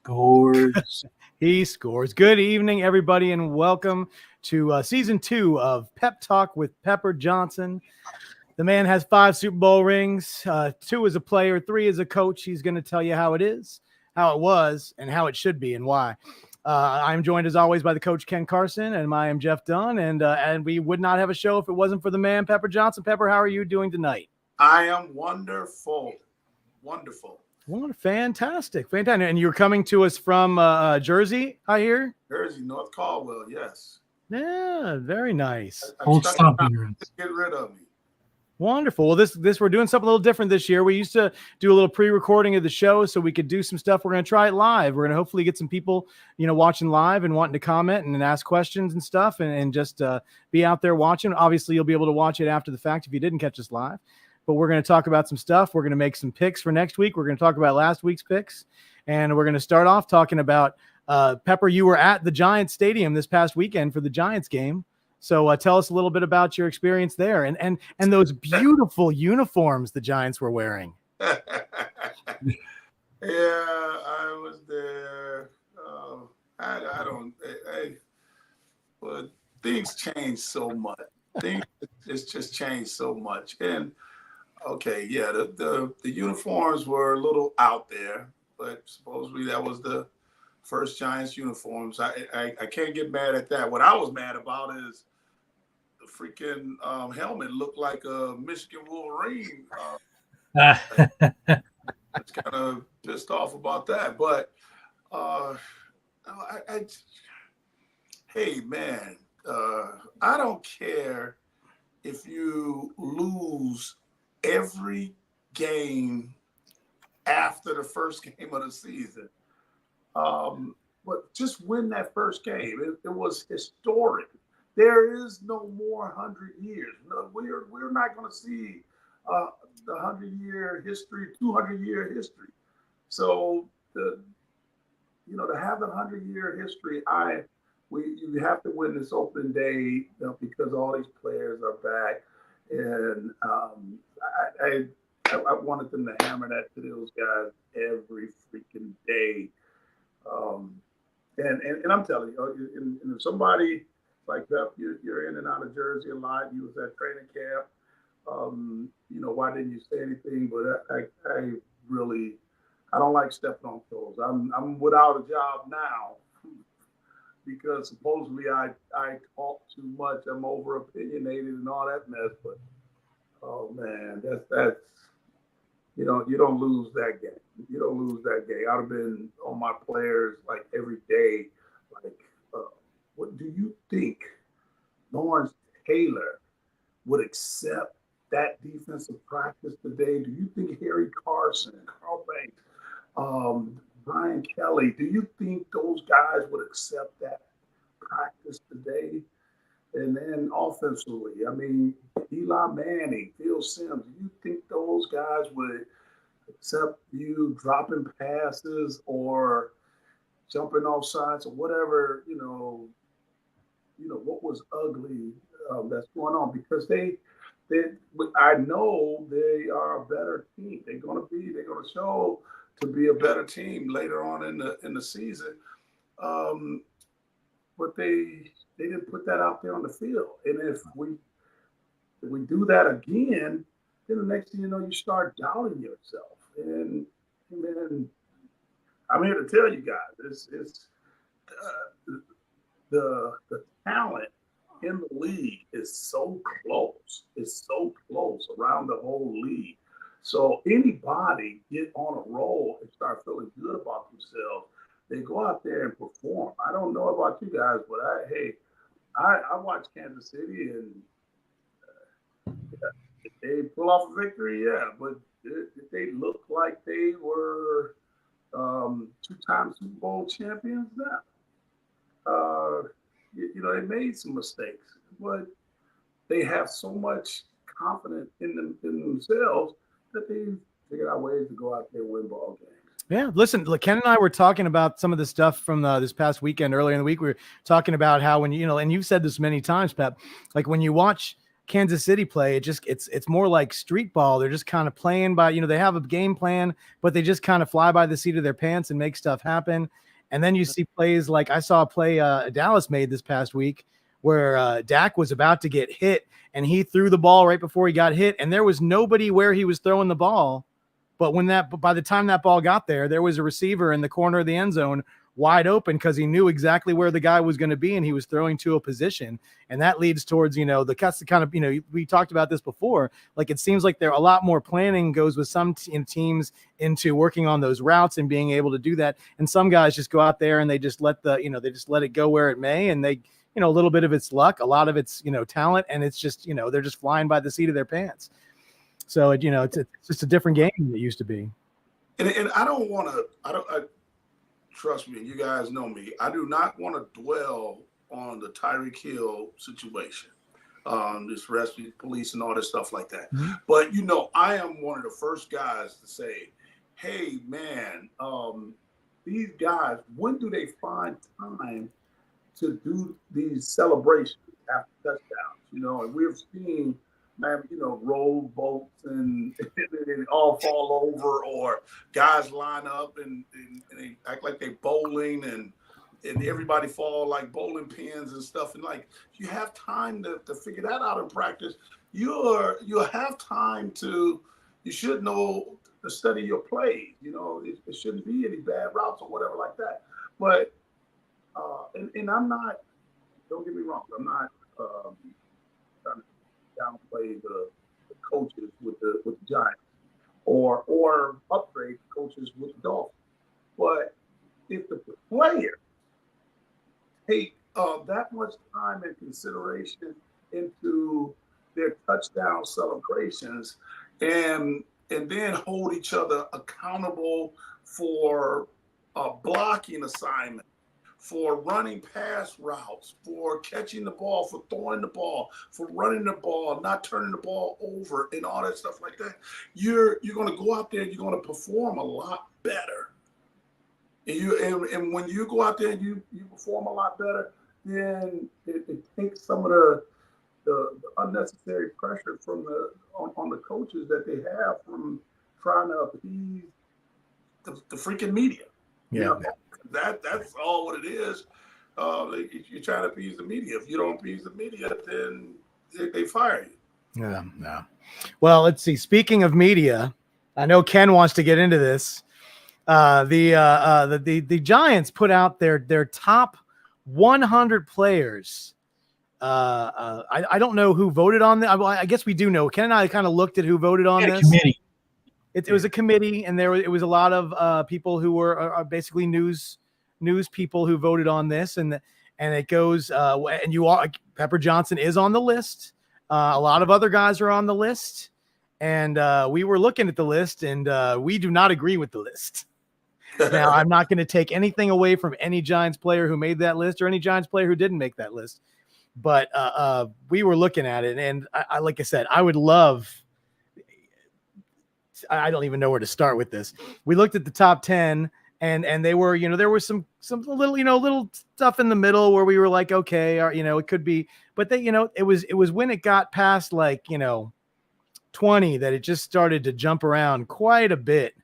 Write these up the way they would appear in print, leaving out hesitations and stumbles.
scores. He scores. Good evening, everybody, and welcome to season 2 of Pep Talk with Pepper Johnson. The man has 5 Super Bowl rings, 2 as a player, 3 as a coach. He's going to tell you how it is, how it was, and how it should be, and why. I'm joined, as always, by the coach, Ken Carson, and I am Jeff Dunn, and we would not have a show if it wasn't for the man, Pepper Johnson. Pepper, how are you doing tonight? I am wonderful. Wonderful. Well, fantastic. And you're coming to us from Jersey, I hear? Jersey, North Caldwell, yes. Yeah, very nice. Old stomping grounds. Get rid of me. Wonderful. Well, this we're doing something a little different this year. We used to do a little pre-recording of the show so we could do some stuff. We're going to try it live. We're going to hopefully get some people, watching live and wanting to comment and ask questions and stuff and just be out there watching. Obviously, you'll be able to watch it after the fact if you didn't catch us live. But we're going to talk about some stuff. We're going to make some picks for next week. We're going to talk about last week's picks. And we're going to start off talking about Pepper, you were at the Giants Stadium this past weekend for the Giants game. So tell us a little bit about your experience there and those beautiful uniforms the Giants were wearing. Yeah, I was there. But things change so much. It's just changed so much. And okay, yeah, the uniforms were a little out there, but supposedly that was the first Giants uniforms. I can't get mad at that. What I was mad about is the freaking helmet looked like a Michigan Wolverine. It's kind of pissed off about that. But hey, man, I don't care if you lose every game after the first game of the season. But just win that first game. It was historic. There is no more 100 years. No, we're not going to see the 100-year history, 200-year history. So to have the 100-year history, you have to win this opening day because all these players are back. And I wanted them to hammer that to those guys every freaking day. And I'm telling you, and if somebody like Pep, you're in and out of Jersey a lot. You was at training camp. Why didn't you say anything? But I don't like stepping on toes. I'm without a job now because supposedly I talk too much. I'm over opinionated and all that mess. But oh man, that's you don't lose that game. You don't lose that game. I'd have been on my players like every day. Like, what do you think Lawrence Taylor would accept that defensive practice today? Do you think Harry Carson, Carl Banks, Brian Kelly, do you think those guys would accept that practice today? And then offensively, I mean, Eli Manning, Phil Simms, do you think those guys would accept you dropping passes or jumping off sides or whatever, what was ugly that's going on? Because I know they are a better team. They're going to show to be a better team later on in the season. But they didn't put that out there on the field. And if we do that again, then the next thing you know, you start doubting yourself. And then I'm here to tell you guys, it's the talent in the league is so close. It's so close around the whole league. So anybody get on a roll and start feeling good about themselves, they go out there and perform. I don't know about you guys, but I watch Kansas City and if they pull off a victory, yeah. But if they look like they were 2-time Super Bowl champions, they made some mistakes, but they have so much confidence in themselves that they figured out ways to go out there and win ball games. Yeah, listen, Ken and I were talking about some of the stuff from this past weekend. Earlier in the week, we were talking about how when and you've said this many times, Pep, like when you watch Kansas City play, it's more like street ball. They're just kind of playing by, they have a game plan, but they just kind of fly by the seat of their pants and make stuff happen. And then you see plays like I saw a play Dallas made this past week where Dak was about to get hit and he threw the ball right before he got hit, and there was nobody where he was throwing the ball. But by the time that ball got there was a receiver in the corner of the end zone wide open because he knew exactly where the guy was going to be and he was throwing to a position. And that leads towards, the kind of, we talked about this before. Like, it seems like there a lot more planning goes with some teams into working on those routes and being able to do that. And some guys just go out there and they just let it go where it may. And they, a little bit of it's luck, a lot of it's, talent. And it's just, they're just flying by the seat of their pants. So, it's just a different game than it used to be. And I don't want to, trust me, you guys know me. I do not want to dwell on the Tyreek Hill situation, this rescue police and all this stuff like that. Mm-hmm. But, I am one of the first guys to say, hey, man, these guys, when do they find time to do these celebrations after touchdowns? And we've seen, man, roll boats and all fall over, or guys line up and they act like they bowling and everybody fall like bowling pins and stuff. And like, you have time to figure that out in practice. You'll have time you should know to study your plays. It shouldn't be any bad routes or whatever like that. But, and I'm not, don't get me wrong, I'm not trying to downplay the coaches with the Giants or upgrade coaches with the Dolphins. But if the players take that much time and consideration into their touchdown celebrations and then hold each other accountable for blocking assignment, for running pass routes, for catching the ball, for throwing the ball, for running the ball, not turning the ball over, and all that stuff like that, you're going to go out there and you're going to perform a lot better. And when you go out there and you perform a lot better, then it takes some of the unnecessary pressure from on the coaches that they have from trying to appease the freaking media. Yeah. That's all what it is. You're trying to appease the media. If you don't appease the media, then they fire you. Yeah, no. Well, let's see. Speaking of media, I know Ken wants to get into this. The Giants put out their top 100 players. I don't know who voted on that. I guess we do know. Ken and I kind of looked at who voted on this. Committee. It was a committee, and it was a lot of people who were basically news people who voted on this, and it goes and Pepper Johnson is on the list. A lot of other guys are on the list, and we were looking at the list, and we do not agree with the list. Now, I'm not going to take anything away from any Giants player who made that list or any Giants player who didn't make that list, but we were looking at it, and I like I said, I would love. I don't even know where to start with this. We looked at the top 10 and they were, there was some little, little stuff in the middle where we were like, okay, or, it could be, but they, it was when it got past 20 that it just started to jump around quite a bit.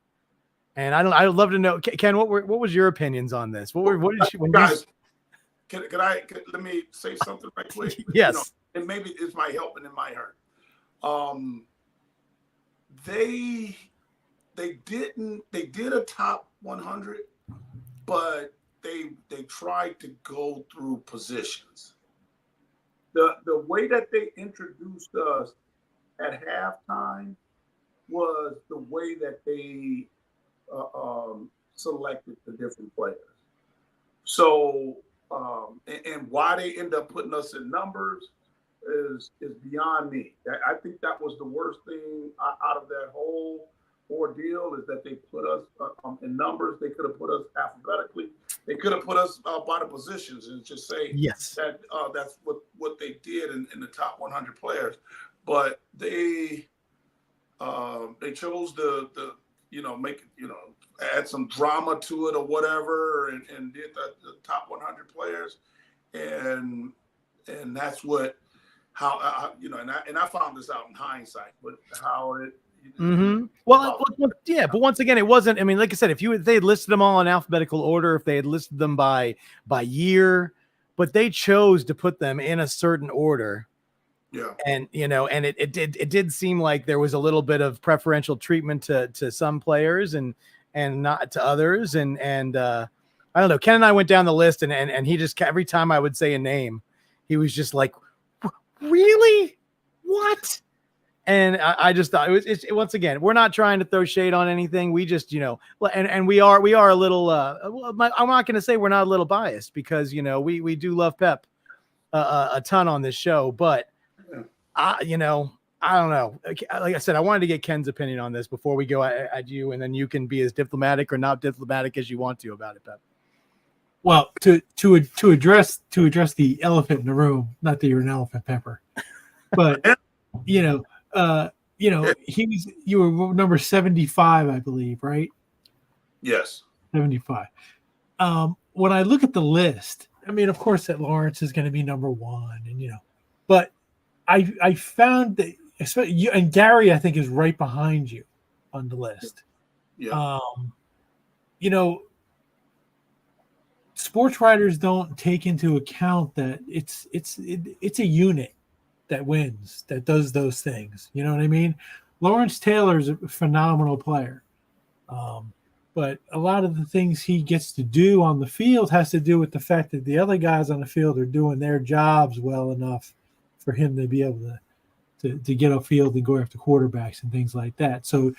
And I'd love to know, Ken, what was your opinions on this? What did you, when guys, let me say something right quick? Yes. And maybe it might help and it might hurt. They did a top 100, but they tried to go through positions. The way that they introduced us at halftime was the way that they selected the different players. So and why they end up putting us in numbers is beyond me. I think that was the worst thing out of that whole ordeal, is that they put us in numbers. They could have put us alphabetically. They could have put us by the positions and just say yes, that that's what they did in the top 100 players. But they chose to make it, add some drama to it or whatever, and did the top 100 players, and that's what how and I found this out in hindsight, but how it. Mm-hmm. Well, yeah, but once again, it wasn't. I mean, like I said, if they had listed them all in alphabetical order, if they had listed them by year, but they chose to put them in a certain order. Yeah. And and it did seem like there was a little bit of preferential treatment to some players and not to others. And I don't know. Ken and I went down the list, and he just, every time I would say a name, he was just like, "Really? What?" And I just thought it's once again, we're not trying to throw shade on anything. We just, and we are a little, I'm not going to say we're not a little biased, because, we do love Pep a ton on this show, but I don't know. Like I said, I wanted to get Ken's opinion on this before we go at you, and then you can be as diplomatic or not diplomatic as you want to about it, Pep. Well, to address the elephant in the room, not that you're an elephant, Pepper, but you were number 75, I believe, right? Yes. 75. When I look at the list, I mean, of course, that Lawrence is going to be number one, and but I found that, especially you and Gary, I think, is right behind you on the list. Yeah. Sports writers don't take into account that it's a unit that wins, that does those things. You know what I mean? Lawrence Taylor is a phenomenal player. But a lot of the things he gets to do on the field has to do with the fact that the other guys on the field are doing their jobs well enough for him to be able to get a field and go after quarterbacks and things like that. So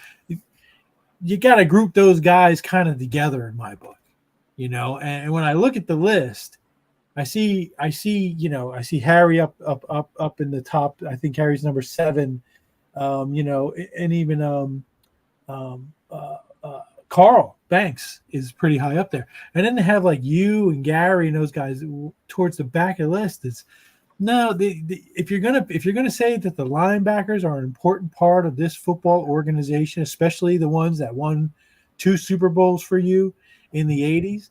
you got to group those guys kind of together in my book, And when I look at the list, I see Harry up in the top. I think Harry's number 7, and even Carl Banks is pretty high up there. And then they have like you and Gary and those guys towards the back of the list. If you're gonna say that the linebackers are an important part of this football organization, especially the ones that won 2 Super Bowls for you in the 80s,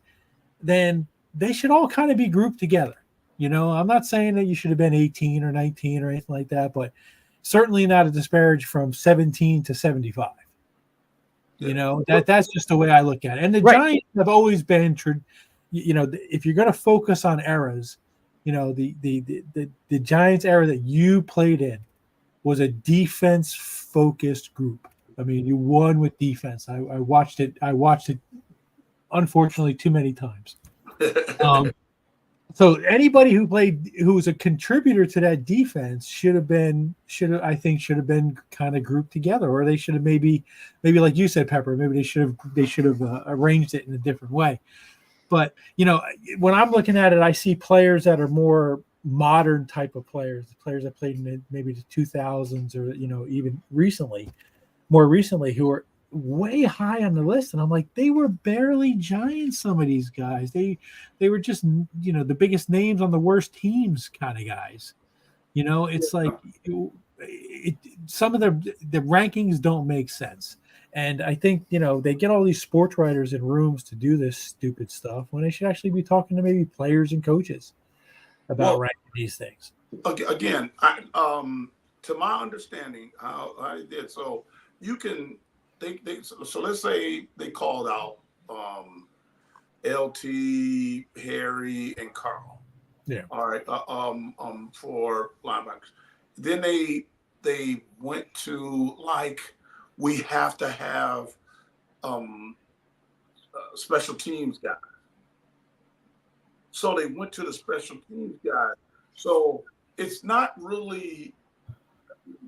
then they should all kind of be grouped together. I'm not saying that you should have been 18 or 19 or anything like that, but certainly not a disparage from 17 to 75. That's just the way I look at it. And the Giants have always been, if you're going to focus on eras, the Giants era that you played in was a defense-focused group. I mean, you won with defense. I watched it. Unfortunately, too many times. So anybody who was a contributor to that defense should have been kind of grouped together, or they should have maybe like you said, Pepper, maybe they should have arranged it in a different way. But when I'm looking at it, I see players that are more modern type of players that played in maybe the 2000s, or even more recently, who are way high on the list, and I'm like, they were barely Giants. Some of these guys, they were just the biggest names on the worst teams kind of guys. It's like some of the rankings don't make sense, and I think they get all these sports writers in rooms to do this stupid stuff when they should actually be talking to maybe players and coaches about ranking these things. Again, to my understanding, how I did so, you can. So let's say they called out LT, Harry, and Carl. Yeah. All right. For linebackers, then they went to we have to have special teams guys. So they went to the special teams guys. So it's not really.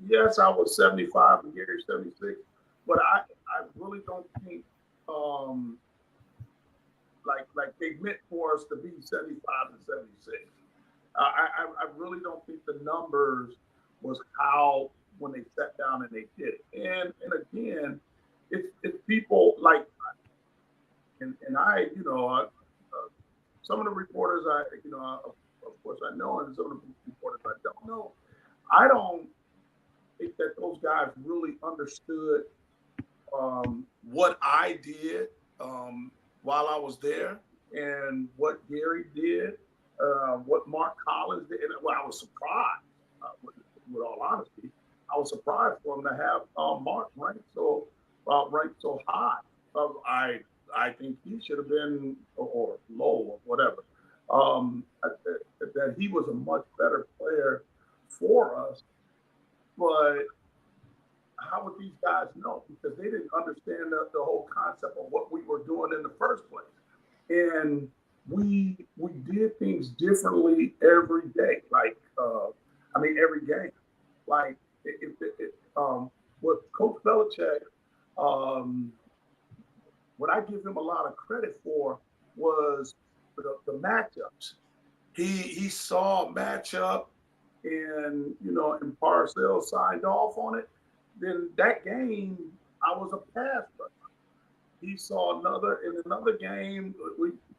Yes, I was 75 and Gary 76. But I really don't think like they meant for us to be 75 and 76. I really don't think the numbers was how when they sat down and they did it. And again, it's people like and I some of the reporters of course I know, and some of the reporters I don't know. I don't think that those guys really understood what I did while I was there, and what Gary did, what Mark Collins did. Well, I was surprised was surprised for him to have Mark ranked so high. I think he should have been or low or whatever. That he was a much better player for us, but how would these guys know? Because they didn't understand the whole concept of what we were doing in the first place. And we did things differently every day. Like, every game. Like, with Coach Belichick, what I give him a lot of credit for was the matchups. He saw a matchup, and and Parcells signed off on it. Then that game, I was a pass rusher. He saw in another game.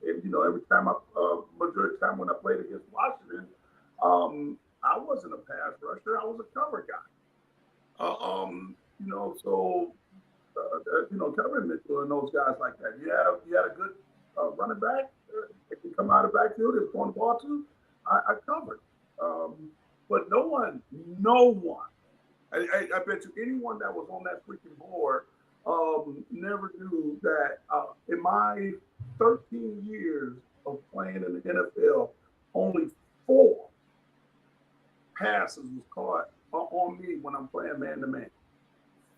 Every time majority of the time when I played against Washington, I wasn't a pass rusher. I was a cover guy. Kevin Mitchell and those guys like that. You had a good running back that can come out of the backfield if going to ball to. I covered. But no one. I bet you anyone that was on that freaking board never knew that in my 13 years of playing in the NFL, only 4 passes was caught on me when I'm playing man-to-man.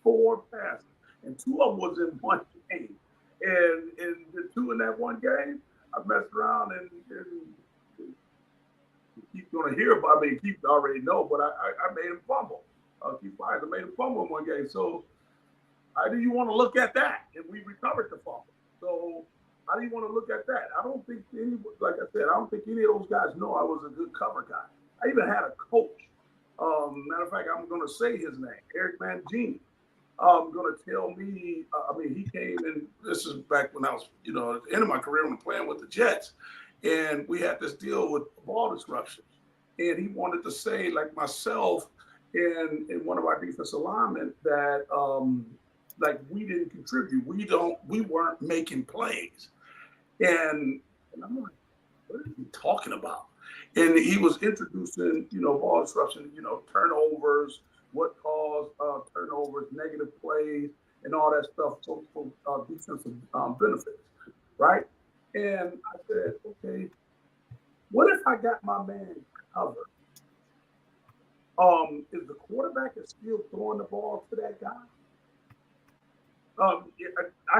4 passes. And 2 of them was in one game. And the 2 in that one game, I messed around and keep going to hear about me. Keep already know, but I made him fumble. Keep quiet. I made him fumble in one game. So how do you want to look at that? And we recovered the fumble. So how do you want to look at that? I don't think any of those guys know I was a good cover guy. I even had a coach. Matter of fact, I'm going to say his name, Eric Mangini. Going to tell me, he came in, this is back when I was, at the end of my career when I'm playing with the Jets, and we had this deal with ball disruption. And he wanted to say, like myself and one of our defensive linemen, that we didn't contribute. We weren't making plays. And I'm like, what are you talking about? And he was introducing, ball disruption, turnovers, what caused turnovers, negative plays, and all that stuff for defensive benefits, right? And I said, okay, what if I got my man covered? Is the quarterback still throwing the ball to that guy? I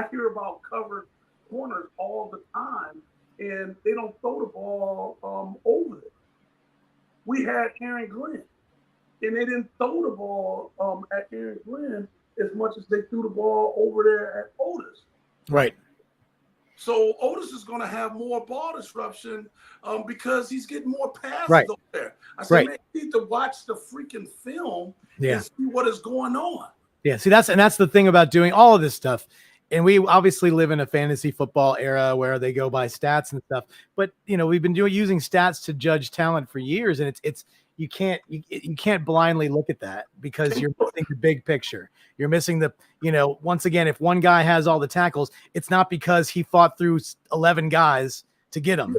hear about covered corners all the time, and they don't throw the ball over them. We had Aaron Glenn, and they didn't throw the ball at Aaron Glenn as much as they threw the ball over there at Otis. Right. So Otis is going to have more ball disruption because he's getting more passes over there. I said, man, you need to watch the freaking film and see what is going on. Yeah, see, that's the thing about doing all of this stuff. And we obviously live in a fantasy football era where they go by stats and stuff. But we've been using stats to judge talent for years, and it's you can't blindly look at that because you're missing the big picture. You're missing the, once again, if one guy has all the tackles, it's not because he fought through 11 guys to get them.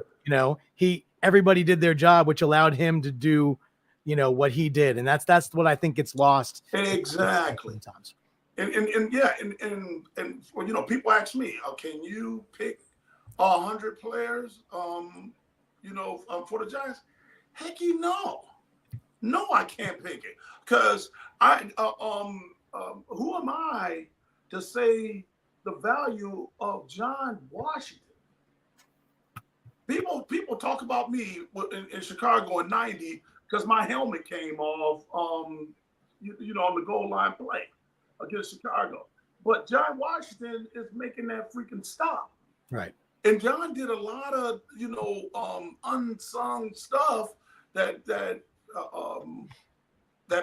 Everybody did their job, which allowed him to do, what he did. And that's what I think gets lost. Exactly. Sometimes. And people ask me, can you pick 100 players, for the Giants? Heck, no, I can't pick it because who am I to say the value of John Washington? People talk about me in Chicago in '90 because my helmet came off, on the goal line play against Chicago. But John Washington is making that freaking stop. Right. And John did a lot of, unsung stuff that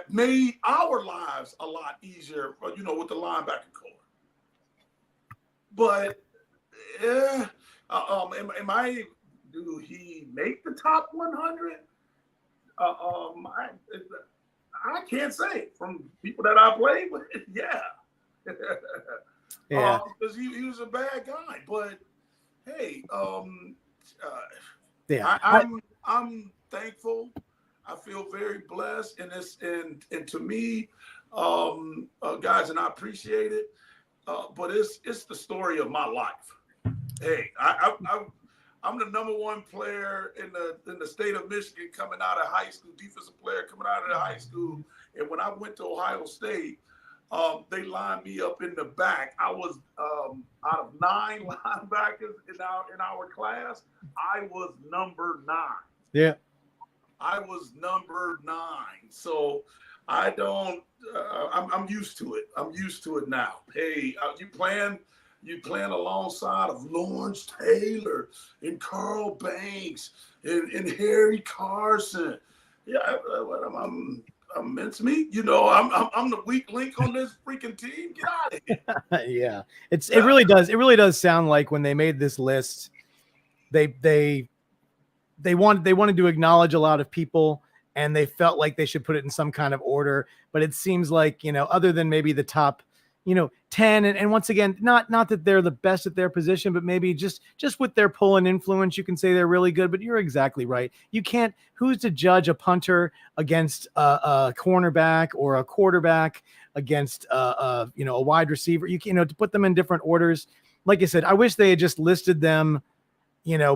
made our lives a lot easier, with the linebacker core. But do he make the top 100? I can't say from people that I played with. Yeah. Because he was a bad guy. But hey, I'm thankful. I feel very blessed, and and to me, guys, and I appreciate it. But it's the story of my life. Hey, I'm the number one player in the state of Michigan coming out of high school, defensive player coming out of the high school. And when I went to Ohio State, they lined me up in the back. I was out of 9 linebackers in our class, I was number 9. Yeah. I was number 9. So I don't. I'm used to it. I'm used to it now. Hey, you playing alongside of Lawrence Taylor and Carl Banks and Harry Carson. Yeah, I'm mincemeat. You know, I'm the weak link on this freaking team. Get out of here. Yeah, it really does sound like when they made this list, they wanted to acknowledge a lot of people, and they felt like they should put it in some kind of order. But it seems like, you know, other than maybe the top, 10, and once again, not that they're the best at their position, but maybe just with their pull and influence, you can say they're really good. But you're exactly right. You can't. Who's to judge a punter against a cornerback or a quarterback against a wide receiver? To put them in different orders. Like I said, I wish they had just listed them,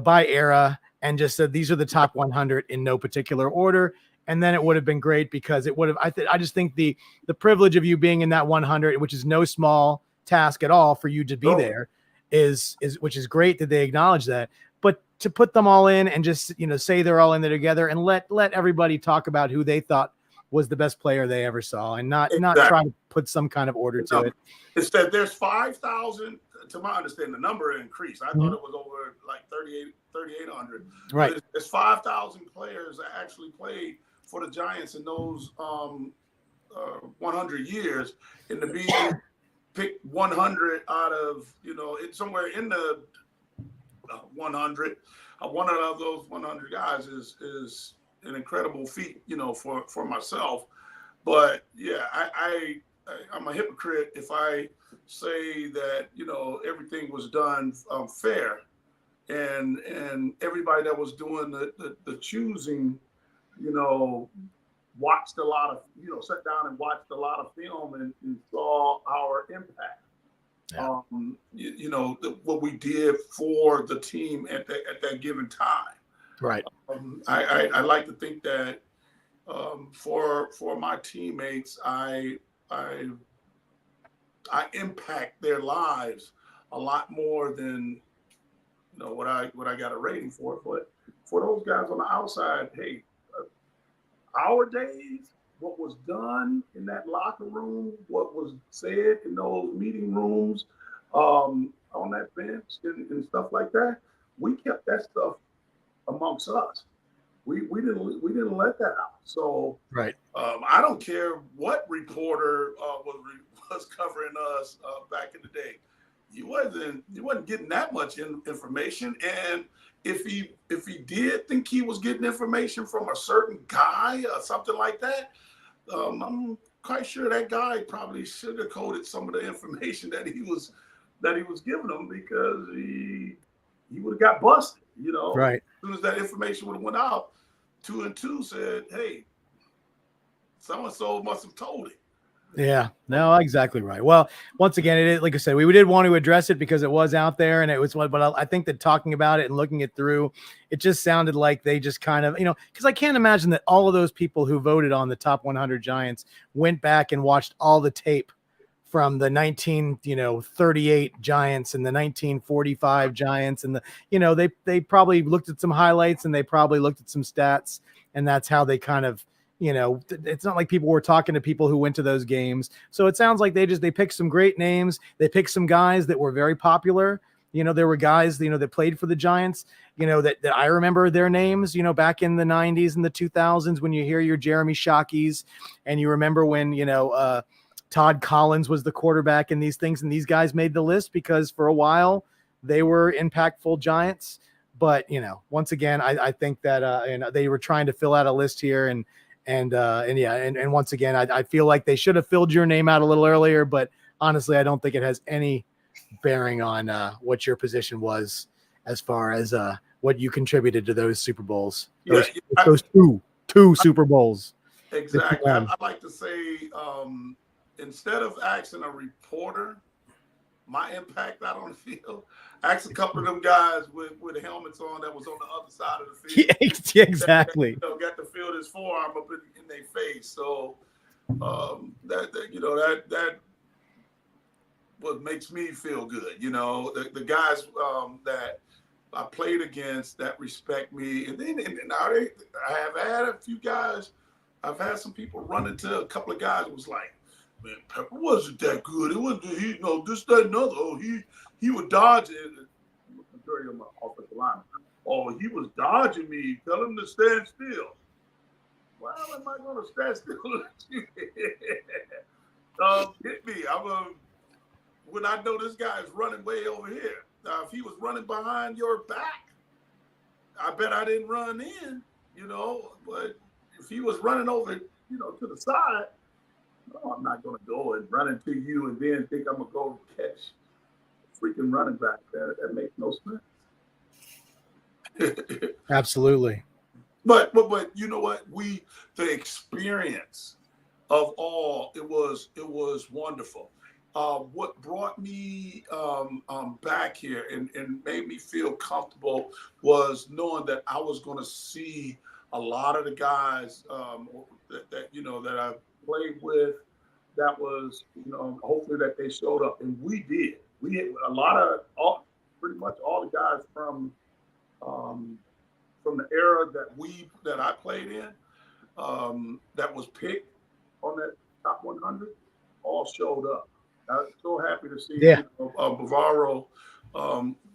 by era, and just said these are the top 100 in no particular order. And then it would have been great, because it would have, I just think the privilege of you being in that 100, which is no small task at all for you to be there, which is great that they acknowledge that. But to put them all in and just, say they're all in there together, and let everybody talk about who they thought was the best player they ever saw, and not try to put some kind of order to it. It's that there's 5,000, to my understanding, the number increased. I thought it was over like 3,800. Right. There's 5,000 players that actually played for the Giants in those 100 years, and to be picked 100 out of, it's somewhere in the 100, one of those 100 guys is an incredible feat, for myself. But yeah, I'm a hypocrite if I say that, everything was done fair, and everybody that was doing the choosing, watched a lot of, sat down and watched a lot of film and saw our impact. Yeah. What we did for the team at that given time. Right. I like to think that for my teammates, I impact their lives a lot more than what I got a rating for. But for those guys on the outside, hey, our days, what was done in that locker room, what was said in those meeting rooms, on that bench and stuff like that, we kept that stuff amongst us. We didn't let that out. So right. I don't care what reporter was covering us back in the day. He wasn't getting that much information, and if he did think he was getting information from a certain guy or something like that, I'm quite sure that guy probably sugarcoated some of the information that he was giving him, because he would have got busted. Right. As soon as that information would have went out, 2 and 2 said, "Hey, so and so must have told it." Yeah, no, exactly right. Well, once again, it is, like I said, we did want to address it because it was out there, and it was what. But I think that talking about it and looking it through, it just sounded like they just kind of, because I can't imagine that all of those people who voted on the top 100 Giants went back and watched all the tape from the 1938 Giants and the 1945 Giants, and they probably looked at some highlights, and they probably looked at some stats, and that's how they kind of. It's not like people were talking to people who went to those games. So it sounds like they picked some great names. They picked some guys that were very popular. There were guys, that played for the Giants, that I remember their names, back in the 90s and the 2000s, when you hear your Jeremy Shockeys, and you remember when, Todd Collins was the quarterback in these things, and these guys made the list because for a while they were impactful Giants. But, once again, I think that they were trying to fill out a list here, and once again, I feel like they should have filled your name out a little earlier, but honestly, I don't think it has any bearing on what your position was as far as what you contributed to those Super Bowls. Those two. 2 Super Bowls. Exactly. I like to say, instead of asking a reporter my impact out on the field, ask a couple of them guys with helmets on that was on the other side of the field. Yeah, exactly. That got to feel his forearm up in their face. So that what makes me feel good. The guys that I played against that respect me, and I have had a few guys. I've had some people run into a couple of guys who was like, man, Pepper wasn't that good. It wasn't, this, that, and other. Oh, he would dodge it. Majority of my offensive line. Oh, he was dodging me. Tell him to stand still. Well, am I going to stand still? Hit me. When I know this guy is running way over here. If he was running behind your back, I bet I didn't run in, but if he was running over, to the side, no, I'm not going to go and run into you and then think I'm going to go catch a freaking running back. That makes no sense. Absolutely. But you know what? The experience of all, it was wonderful. What brought me back here and made me feel comfortable was knowing that I was going to see a lot of the guys that I played with. That was, hopefully that they showed up, and we did. We had pretty much all the guys from the era that I played in, that was picked on that top 100, all showed up. I'm so happy to see Bavaro.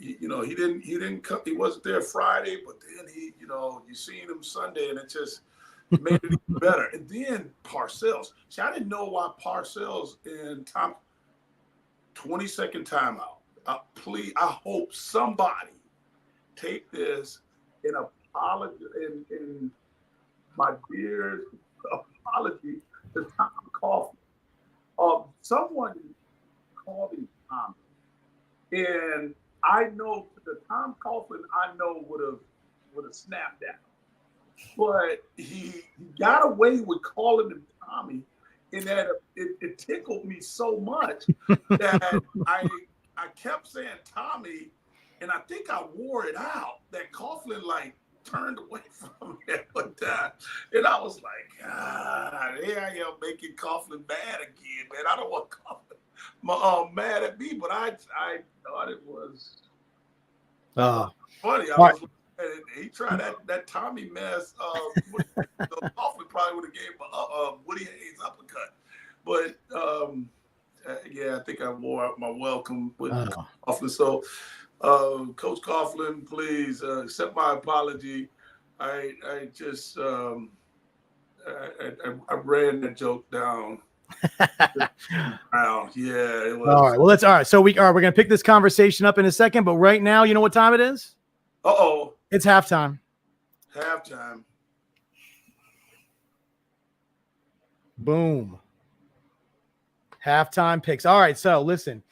He didn't come. He wasn't there Friday, but then you seen him Sunday, and it just made it even better. And then Parcells. See, I didn't know why Parcells in 20-second timeout. Please, I hope somebody take this and apologize in my dearest apology to Tom Coughlin. Someone called him Tom, and I know the Tom Coughlin I know would have snapped at him, but he got away with calling him Tommy, and that it tickled me so much that I kept saying Tommy, and I think I wore it out. That Coughlin turned away from it one time, and I was like, God, here I am making Coughlin mad again, man. I don't want Coughlin mad at me, but I thought it was funny. He tried that Tommy mess. Coughlin probably would have gave Woody Hayes uppercut, but I think I wore out my welcome with Coughlin. So. Coach Coughlin, please accept my apology. I just I ran that joke down. Yeah, it was. All right. Well, that's all right. So we're gonna pick this conversation up in a second, but right now, you know what time it is? It's halftime. Halftime. Boom. Halftime picks. All right. So listen.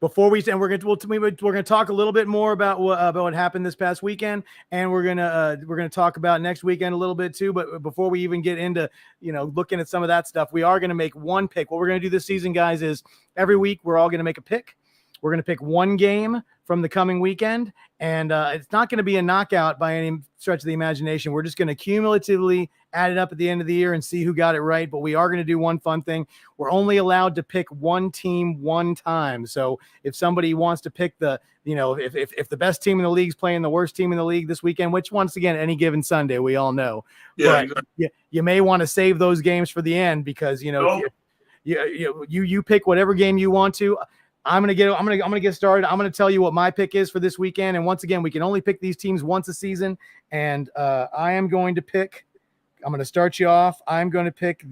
Before we're gonna talk a little bit more about what happened this past weekend, and we're gonna talk about next weekend a little bit too. But before we even get into looking at some of that stuff, we are gonna make one pick. What we're gonna do this season, guys, is every week we're all gonna make a pick. We're gonna pick one game from the coming weekend, and it's not gonna be a knockout by any stretch of the imagination. We're just gonna cumulatively add it up at the end of the year and see who got it right. But we are going to do one fun thing. We're only allowed to pick one team one time. So if somebody wants to pick if the best team in the league is playing the worst team in the league this weekend, which once again, any given Sunday, we all know. Yeah, but you may want to save those games for the end because you pick whatever game you want to. I'm gonna get started. I'm gonna tell you what my pick is for this weekend. And once again, we can only pick these teams once a season. And I am going to pick. I'm going to start you off. I'm going to pick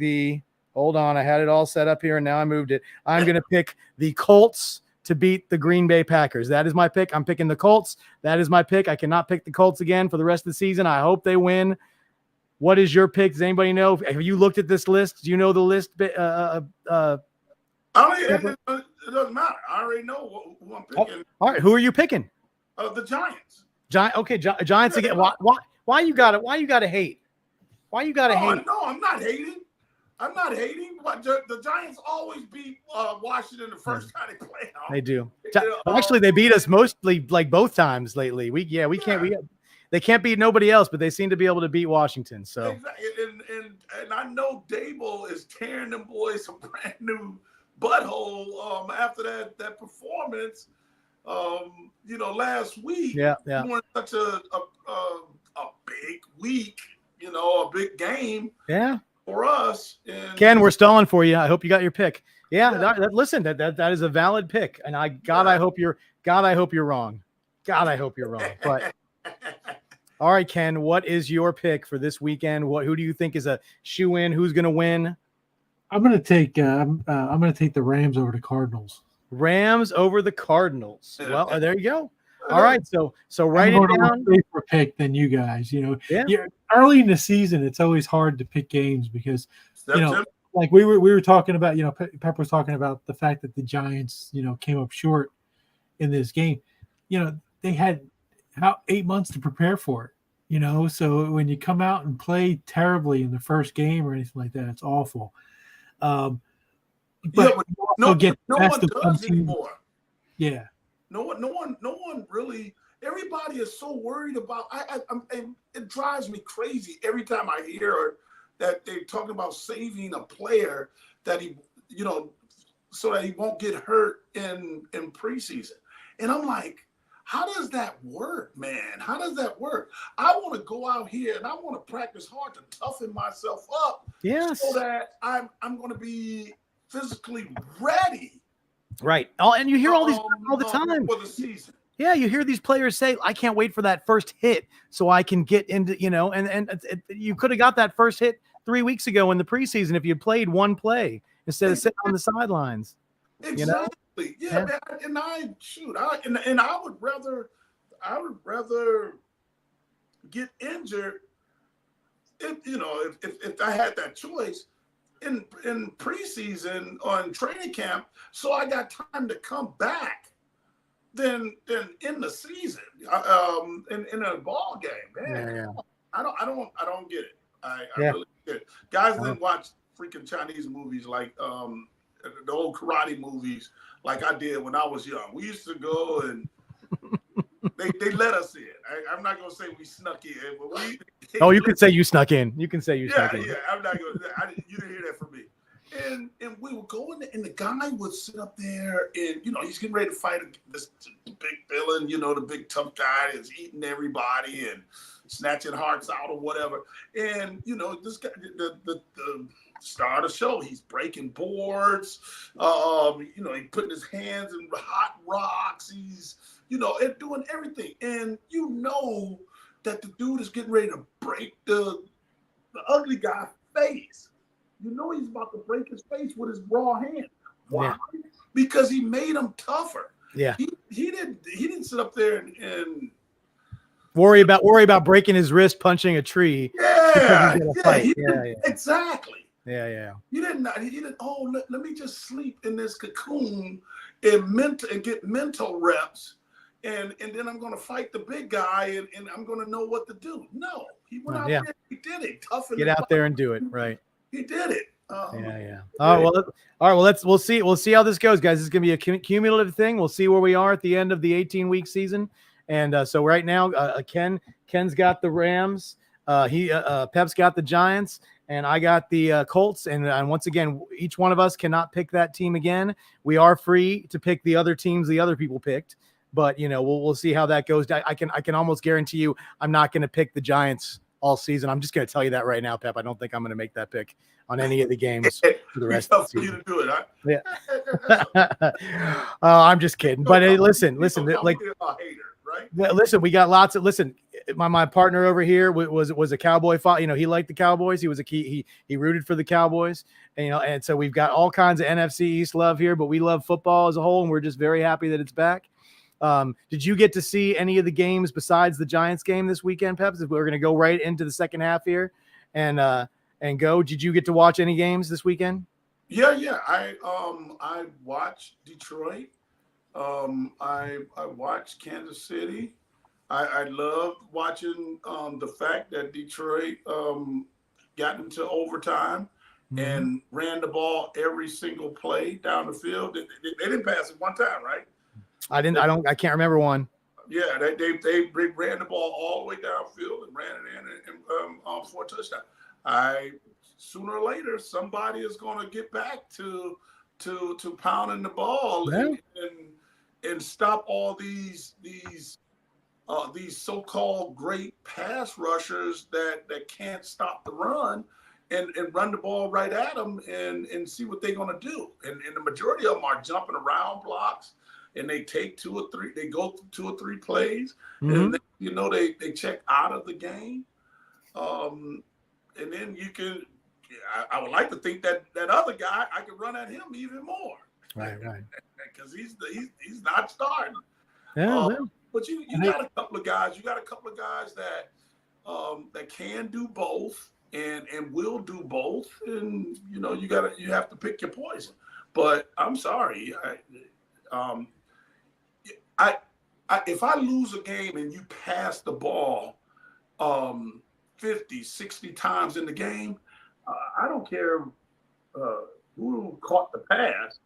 hold on. I had it all set up here and now I moved it. I'm going to pick the Colts to beat the Green Bay Packers. That is my pick. I'm picking the Colts. That is my pick. I cannot pick the Colts again for the rest of the season. I hope they win. What is your pick? Does anybody know? Have you looked at this list? Do you know the list? It doesn't matter. I already know who I'm picking. All right. Who are you picking? The Giants. Giants again. Why you got it? Why you got to hate? Why you gotta hate? No, I'm not hating. I'm not hating. But the Giants always beat Washington the first time they play out. They do. Actually, they beat us mostly like both times lately. They can't beat nobody else, but they seem to be able to beat Washington. So exactly. And I know Dable is tearing them boys a brand new butthole after that performance. Last week. Yeah. During such a big week, a big game. Yeah. For us. And Ken, we're stalling for you. I hope you got your pick. Yeah. Listen, that is a valid pick, and I hope you're wrong. God, I hope you're wrong. But all right, Ken, what is your pick for this weekend? Who do you think is a shoe in? Who's going to win? I'm going to take the Rams over the Cardinals. Rams over the Cardinals. Well, there you go. All right, so write it down. Safer pick than you guys. Early in the season, it's always hard to pick games because like we were talking about. Pepper was talking about the fact that the Giants, came up short in this game. They had 8 months to prepare for it. So when you come out and play terribly in the first game or anything like that, it's awful. But no one does anymore. Yeah. No one really. Everybody is so worried about. It drives me crazy every time I hear that they're talking about saving a player that so that he won't get hurt in preseason. And I'm like, how does that work, man? How does that work? I want to go out here and I want to practice hard to toughen myself up. Yes. So that I'm going to be physically ready. Right. And you hear all these all the time for the season. Yeah, you hear these players say, "I can't wait for that first hit so I can get into," you could have got that first hit 3 weeks ago in the preseason if you played one play instead of sitting on the sidelines. Exactly. Yeah, man. And I would rather get injured if I had that choice in preseason or in training camp, so I got time to come back than in the season in a ball game, man. Yeah. I don't get it. I really get it. Guys didn't watch freaking Chinese movies like the old karate movies like I did when I was young. We used to go and they let us in. I'm not gonna say we snuck in, but you could say you snuck in. You can say you snuck in. Yeah, I'm not gonna. You didn't hear that from me. And we would go in, and the guy would sit up there, and he's getting ready to fight this big villain, the big tough guy that's eating everybody and snatching hearts out or whatever. And this guy, the star of the show, he's breaking boards. He putting his hands in hot rocks. He's and doing everything, and that the dude is getting ready to break the ugly guy's face. He's about to break his face with his raw hand. Why? Yeah. Because he made him tougher. Yeah. He didn't sit up there and worry about breaking his wrist punching a tree. Yeah. Exactly. Yeah. He didn't. Oh, let me just sleep in this cocoon and get mental reps. And then I'm going to fight the big guy and I'm going to know what to do. No, he went out there. He did it. Get out there and do it. Right. He did it. Yeah. All right. Well, we'll see how this goes, guys. It's going to be a cumulative thing. We'll see where we are at the end of the 18-week season. And so right now, Ken's got the Rams. Pep's got the Giants, and I got the Colts. And once again, each one of us cannot pick that team again. We are free to pick the other teams the other people picked. But we'll see how that goes. I can almost guarantee you I'm not going to pick the Giants all season. I'm just going to tell you that right now, Pep. I don't think I'm going to make that pick on any of the games for the rest of the season. For you to do it, huh? Yeah. I'm just kidding. But hey, listen. Like, right? Listen, we got lots of. Listen, my partner over here was a Cowboy. He liked the Cowboys. He was he rooted for the Cowboys. And so we've got all kinds of NFC East love here. But we love football as a whole, and we're just very happy that it's back. Did you get to see any of the games besides the Giants game this weekend, Peps? We're going to go right into the second half here and go. Did you get to watch any games this weekend? Yeah. I watched Detroit. I watched Kansas City. I loved watching the fact that Detroit got into overtime and ran the ball every single play down the field. They didn't pass it one time, right? I can't remember one. Yeah, they ran the ball all the way downfield and ran it in for a touchdown. Sooner or later, somebody is going to get back to pounding the ball and stop all these so-called great pass rushers that can't stop the run and run the ball right at them and see what they're going to do. And the majority of them are jumping around blocks, and they take two or three, they go through 2 or 3 plays, and they check out of the game. And then you can, I would like to think that other guy, I can run at him even more. Right. Because he's not starting. Yeah. But you got a couple of guys. You got a couple of guys that can do both and will do both. And you have to pick your poison. But I'm sorry, if I lose a game and you pass the ball 50, 60 times in the game, I don't care who caught the pass.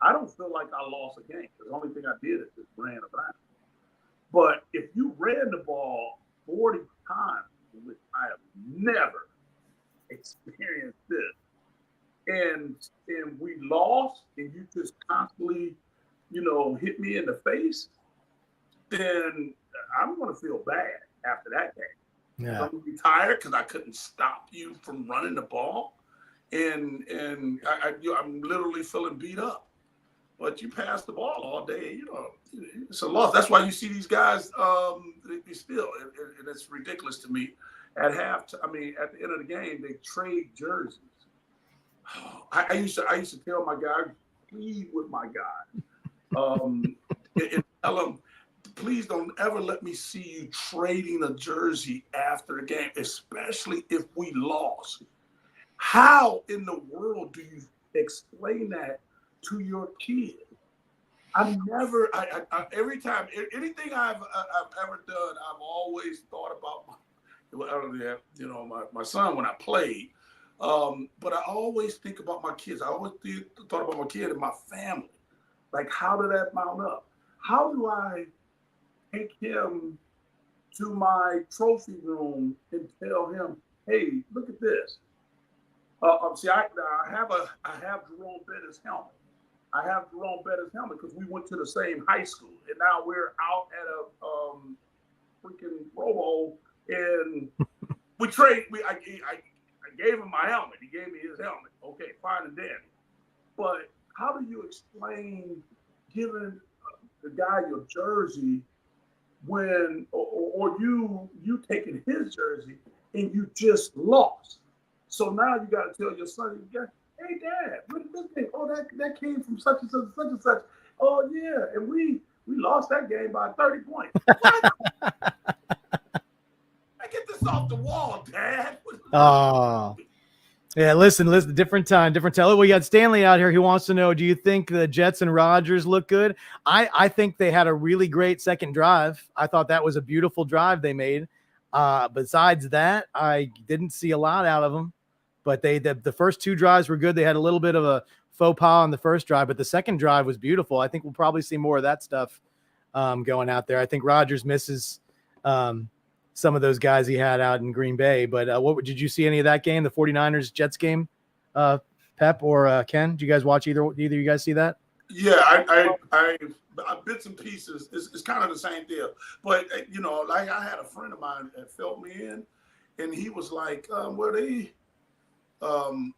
I don't feel like I lost a game. The only thing I did is just ran around. But if you ran the ball 40 times, which I have never experienced this, and we lost, and you just constantly, hit me in the face, then I'm going to feel bad after that game. Yeah. I'm going to be tired because I couldn't stop you from running the ball, and I'm literally feeling beat up. But you pass the ball all day, it's a loss. That's why you see these guys they still, and it's ridiculous to me. At at the end of the game, they trade jerseys. I used to tell my guy, plead with my guy, and tell him, please don't ever let me see you trading a jersey after the game, especially if we lost. How in the world do you explain that to your kid? Every time, anything I've ever done, I've always thought about my son when I played. But I always think about my kids. I always thought about my kid and my family. Like, how did that mount up? How do I take him to my trophy room and tell him, hey, look at this. See, I have Jerome Bettis' helmet. I have Jerome Bettis' helmet because we went to the same high school, and now we're out at a freaking Pro Bowl, and we trade. I gave him my helmet. He gave me his helmet. Okay, fine and dandy. But how do you explain giving the guy your jersey when, or you taking his jersey and you just lost? So now you got to tell your son, hey, Dad, what did this game? Oh, that came from such and such and such and such. Oh, yeah, and we lost that game by 30 points. What? Get this off the wall, Dad. Oh, yeah. Listen. Different time, different tell. We got Stanley out here who wants to know: do you think the Jets and Rodgers look good? I think they had a really great second drive. I thought that was a beautiful drive they made. Besides that, I didn't see a lot out of them. But the first 2 drives were good. They had a little bit of a faux pas on the first drive, but the second drive was beautiful. I think we'll probably see more of that stuff going out there. I think Rodgers misses some of those guys he had out in Green Bay. But did you see any of that game, the 49ers Jets game, Pep or Ken? Did you guys watch either of you guys see that? Yeah, I bits and pieces. It's kind of the same deal. But, like I had a friend of mine that filled me in, and he was like,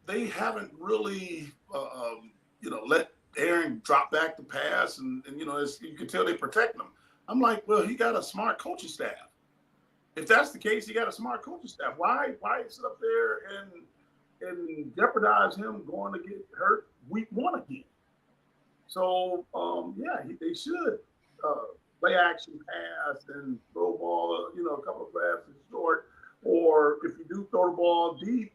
they haven't really, let Aaron drop back the pass, and you can tell they protect him. I'm like, well, he got a smart coaching staff. If that's the case, he got a smart coaching staff. Why sit up there and jeopardize him going to get hurt week 1 again? So they should play action pass and throw ball, a couple of passes short. Or if you do throw the ball deep,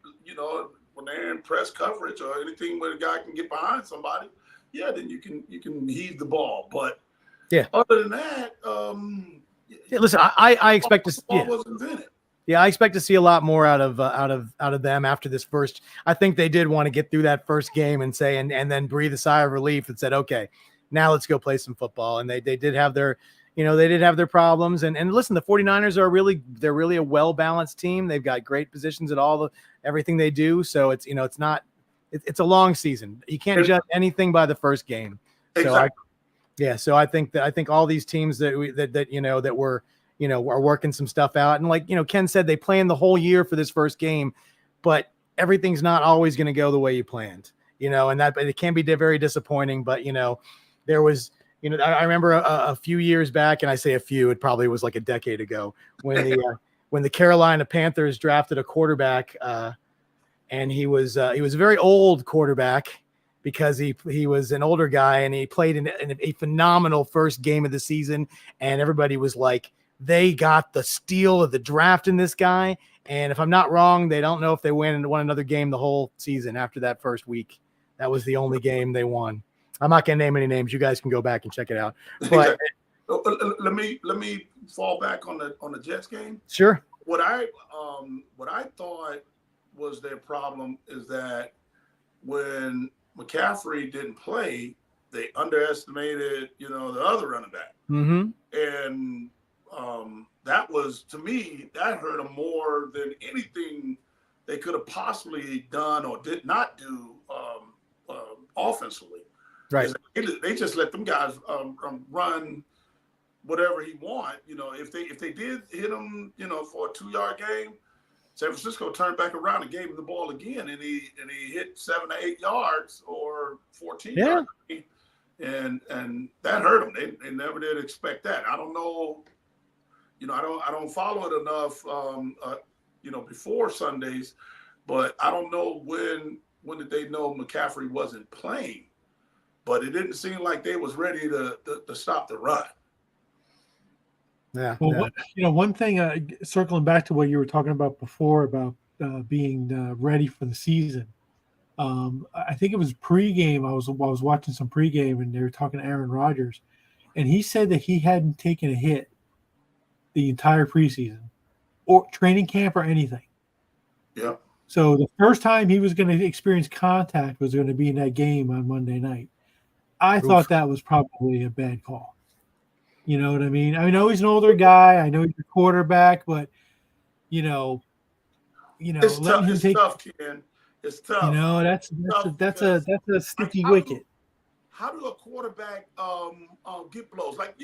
when they're in press coverage or anything where the guy can get behind somebody, then you can heave the ball. But other than that, listen, I expect to. Ball was invented. Yeah, I expect to see a lot more out of them after this first. I think they did want to get through that first game and say and then breathe a sigh of relief and said, okay, now let's go play some football. And they did have their, they did have their problems. And listen, the 49ers are really a well-balanced team. They've got great positions at everything they do. So it's it's a long season. You can't judge anything by the first game. Exactly. So I think all these teams that were are working some stuff out. And like, Ken said, they planned the whole year for this first game, but everything's not always going to go the way you planned, and that it can be very disappointing. But, there was, I remember a few years back, and I say a few, it probably was like a decade ago when the Carolina Panthers drafted a quarterback and he was a very old quarterback because he was an older guy and he played in a phenomenal first game of the season. And everybody was like, they got the steal of the draft in this guy. And if I'm not wrong, they don't know if they won another game the whole season after that first week. That was the only game they won. I'm not going to name any names. You guys can go back and check it out. But let me fall back on the Jets game. Sure. What I thought was their problem is that when McCaffrey didn't play, they underestimated, the other running back. Mm-hmm. And that was, to me, that hurt them more than anything they could have possibly done or did not do offensively. Right. They just let them guys run whatever he want. If they did hit him, for a 2-yard game, San Francisco turned back around and gave him the ball again, and he hit 7 to 8 yards or 14 yards. And that hurt them. They never did expect that. I don't know. I don't follow it enough. Before Sundays, but I don't know when did they know McCaffrey wasn't playing. But it didn't seem like they was ready to stop the run. Yeah. Well, one thing, circling back to what you were talking about before about being ready for the season. I think it was pregame. I was watching some pregame, and they were talking to Aaron Rodgers, and he said that he hadn't taken a hit the entire preseason or training camp or anything. Yeah. So the first time he was going to experience contact was going to be in that game on Monday night. I thought that was probably a bad call. You know what I mean? I know he's an older guy. I know he's a quarterback, but it's tough, Ken. It's tough. That's a sticky wicket. How do a quarterback get blows? Like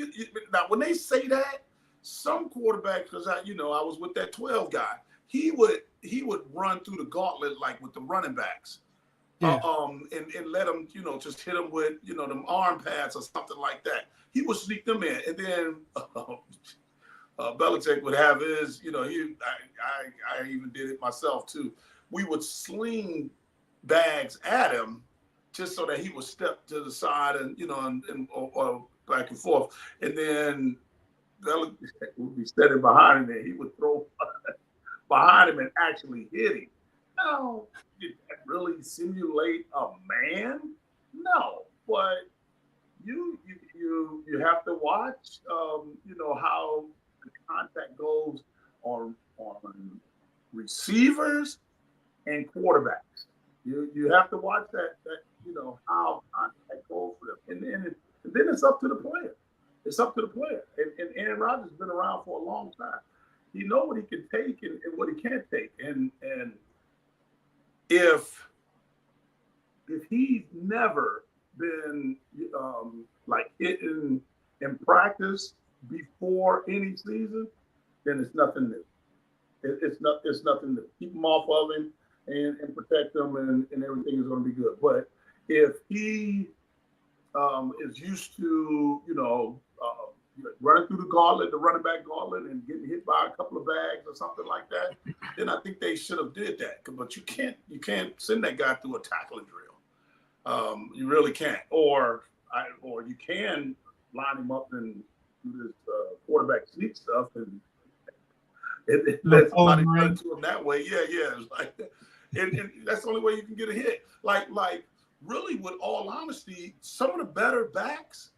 now, when they say that, some quarterbacks, because I was with that 12 guy, he would run through the gauntlet like with the running backs. Yeah. And let them, just hit them with, them arm pads or something like that. He would sneak them in, and then Belichick would have his, I even did it myself too. We would sling bags at him just so that he would step to the side and, or back and forth. And then Belichick would be standing behind him, and he would throw behind him and actually hit him. No, did that really simulate a man? No, but you have to watch, how the contact goes on receivers and quarterbacks. You have to watch that how contact goes for them, and then it's up to the player. It's up to the player. And Aaron Rodgers has been around for a long time. He knows what he can take and what he can't take, and if he's never been like hitting in practice before any season, then it's nothing new. It's nothing new. Keep him off of him and protect him, and everything is going to be good. But if he is used to running through the running back gauntlet, and getting hit by a couple of bags or something like that, then I think they should have did that. But you can't send that guy through a tackling drill. You really can't. Or you can line him up and do this quarterback sneak stuff and let somebody run to him that way. Yeah. It's like that. And that's the only way you can get a hit. Like really, with all honesty, some of the better backs,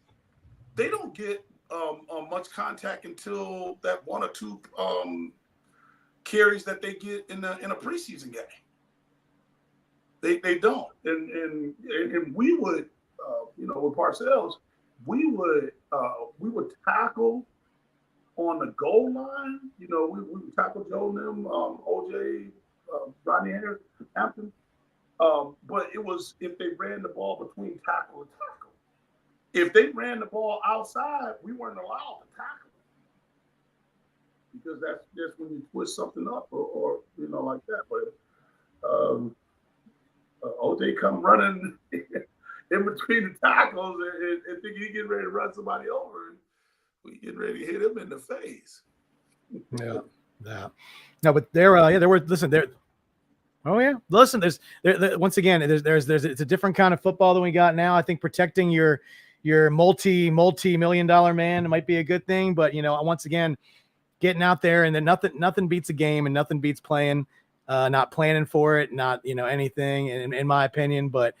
they don't get much contact until that one or two carries that they get in a preseason game. They don't, and we would, with Parcells, we would tackle on the goal line. We would tackle Joe and them, OJ, Rodney Hampton. But it was if they ran the ball between tackle and tackle. If they ran the ball outside, we weren't allowed to tackle because that's just when you twist something up or like that. But OJ come running in between the tackles and think he getting ready to run somebody over, and we getting ready to hit him in the face. Yeah. No, but there were. Listen, there. Oh yeah, listen. Once again, there's it's a different kind of football than we got now. I think protecting your multi-million-dollar man might be a good thing, but once again, getting out there and then nothing beats a game and nothing beats playing. Not planning for it, not anything in my opinion, but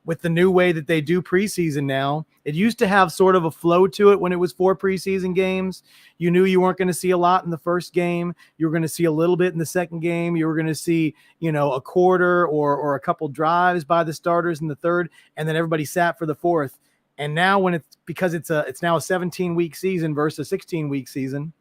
with the new way that they do preseason now, it used to have sort of a flow to it when it was 4 preseason games. You knew you weren't going to see a lot in the first game. You were going to see a little bit in the second game. You were going to see a quarter or a couple drives by the starters in the third, and then everybody sat for the fourth. And now because it's now a 17-week season versus a 16-week season,